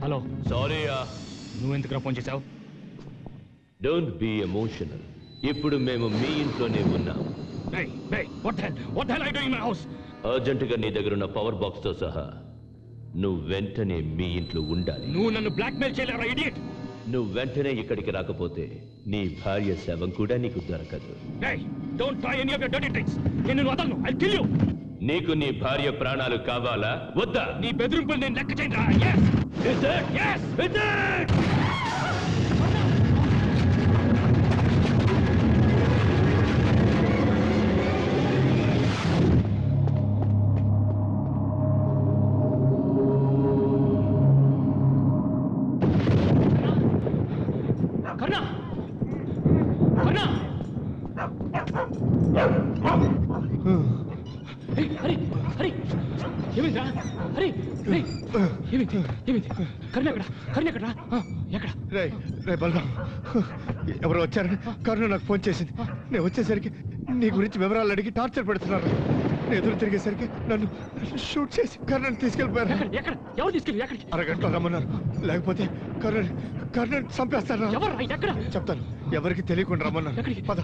Hello sorry నువ్వెందుకు phone చేశావు? Don't be emotional. ఇప్పుడు మేము మీ ఇంట్లోనే ఉన్నాం. అర్జెంటుగా నీ దగ్గర ఉన్న పవర్ బాక్స్ తో సహా నువ్వు వెంటనే మీ ఇంట్లో ఉండాలి. నువ్వు నన్ను బ్లాక్మెయిల్ చేయలేరా ఇడియట్? నువ్వు వెంటనే ఇక్కడికి రాకపోతే నీ భార్య శవం కూడా నీకు దొరకదు. Don't try any of your dirty tricks. నేను వదలను. I'll kill you. నీకు నీ భార్య ప్రాణాలు కావాలా వద్దా? నీ బెదిరింపులు నేను లెక్క చేయరా? Yes. Is it? Yes. Is it? కర్ణ! కర్ణ! హరి! హరి! ఏమిందా? హరి! ఏమింది? ఏమింది? కర్ణ ఎక్కడ? కర్ణ ఎక్కడ? ఎక్కడ? రే బలరాం, ఎవరు వచ్చారని కరుణ నాకు ఫోన్ చేసింది. నేను వచ్చేసరికి నీ గురించి వివరాలు అడిగి టార్చర్ పెడుతున్నారు. నేను ఎదురు తిరిగేసరికి నన్ను షూట్ చేసి కరుణని తీసుకెళ్ళిపోయారు. ఎక్కడ? ఎవరు తీసుకెళ్ళి? ఎక్కడికి? అరగంటలో రమ్మన్నారు. లేకపోతే కరుణ చంపేస్తారు. ఎవరు? ఎక్కడ? చెప్తాను. ఎవరికి తెలియకుండా రమ్మన్నారు. పద.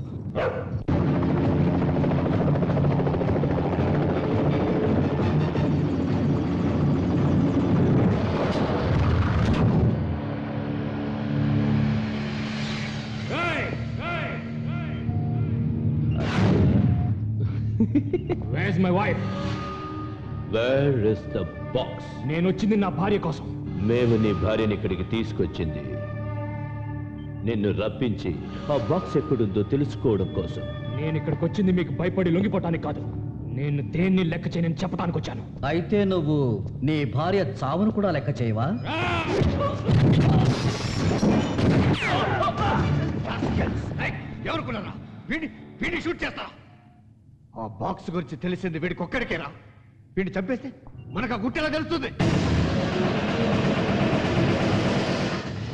Where's my wife? Where is the box? నేను వచ్చింది నా భార్య కోసం. మేము నీ భార్యని ఇక్కడికి తీసుకొచ్చింది నిన్ను రప్పించి ఆ బాక్స్ ఎక్కడుందో తెలుసుకోవడం కోసం. నేను ఇక్కడికి వచ్చింది మీకు భయపడి లొంగిపోవటానికి కాదు. నేను దేన్ని లెక్క చేయని చెప్పడానికి వచ్చాను. అయితే నువ్వు నీ భార్య చావును కూడా లెక్క చేయవా? ఎవరుకున్నారా? వీడిని షూట్ చేస్తా. ఆ బాక్స్ గురించి తెలిసింది వీడికి ఒక్కడికేరా. వీడిని చంపేస్తే మనకు ఆ గుట్టెలా తెలుస్తుంది.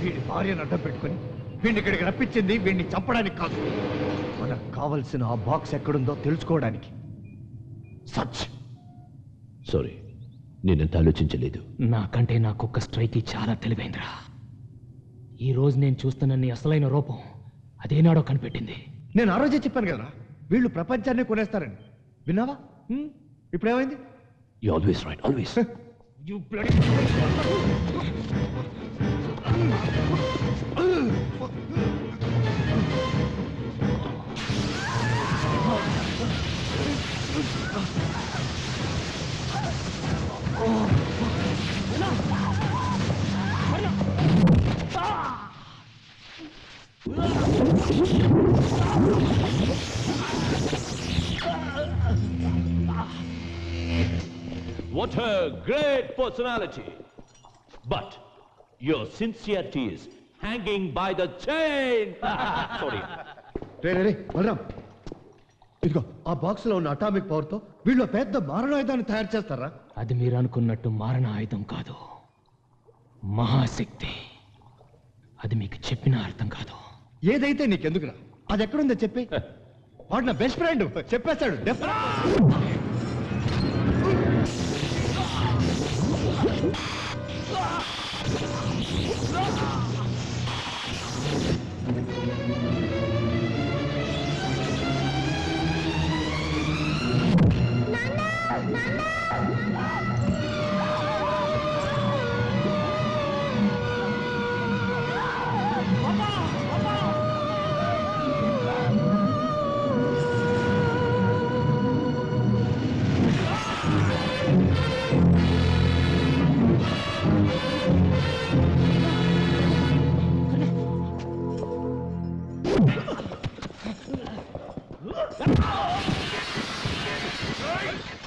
వీడి భార్యను అడ్డం పెట్టుకుని వీడిని ఇక్కడికి రప్పించింది వీడిని చంపడానికి కాదు, మనకు కావలసిన ఆ బాక్స్ ఎక్కడుందో తెలుసుకోవడానికి. సచ్ సారీ, నేనెంత ఆలోచించలేదు. నాకంటే నా కుక్క స్ట్రైకి చాలా తెలివైందిరా. ఈ రోజు నేను చూస్తున్న నీ అసలైన రూపం అదేనాడో కనిపెట్టింది. నేను ఆ రోజే చెప్పాను కదా వీళ్ళు ప్రపంచాన్ని కొనేస్తారని. విన్నావా? ఇప్పుడు ఏమైంది? You always right, always. You bloody... What a great personality! But your sincerity is hanging by the chain. Sorry. రే బలరాం, ఇదిగో ఆ బాక్స్ లో ఉన్న అటామిక్ పవర్ తో వీళ్ళు పెద్ద మారణాయుధాన్ని తయారు చేస్తారా? అది మీరు అనుకున్నట్టు మారణ ఆయుధం కాదు, మహాశక్తి. అది మీకు చెప్పిన అర్థం కాదు. ఏదైతే నీకెందుకురా? అది ఎక్కడుందో చెప్పి. వాడు నా బెస్ట్ ఫ్రెండ్, చెప్పేస్తాడు.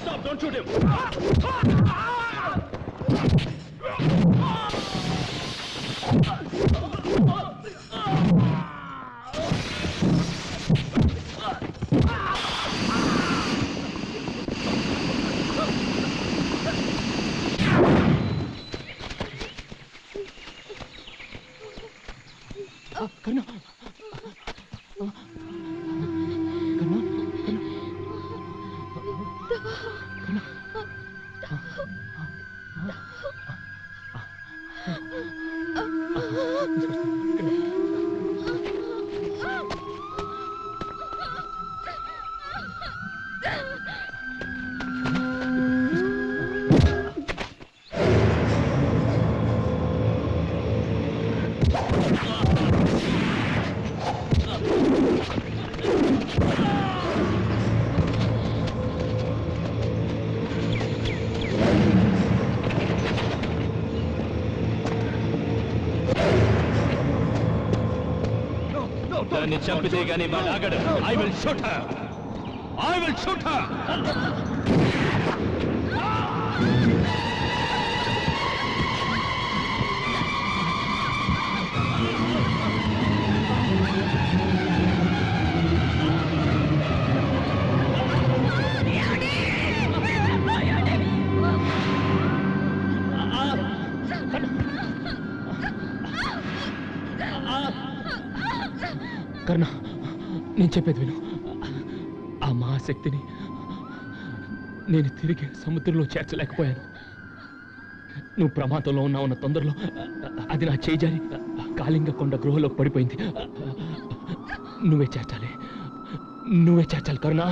Stop, don't shoot him. దాన్ని చంపితే గానీ వాడు ఆగడు. I will shoot her. I will shoot her. Karna, నేను చెప్పేది విను. ఆ మహాశక్తిని నేను తిరిగి సముద్రంలో చేర్చలేకపోయాను. నువ్వు ప్రమాదంలో ఉన్నావున్న తొందరలో అది నా చేజారి కాళింగ కొండ గృహలోకి పడిపోయింది. నువ్వే చేర్చాలి కరుణ.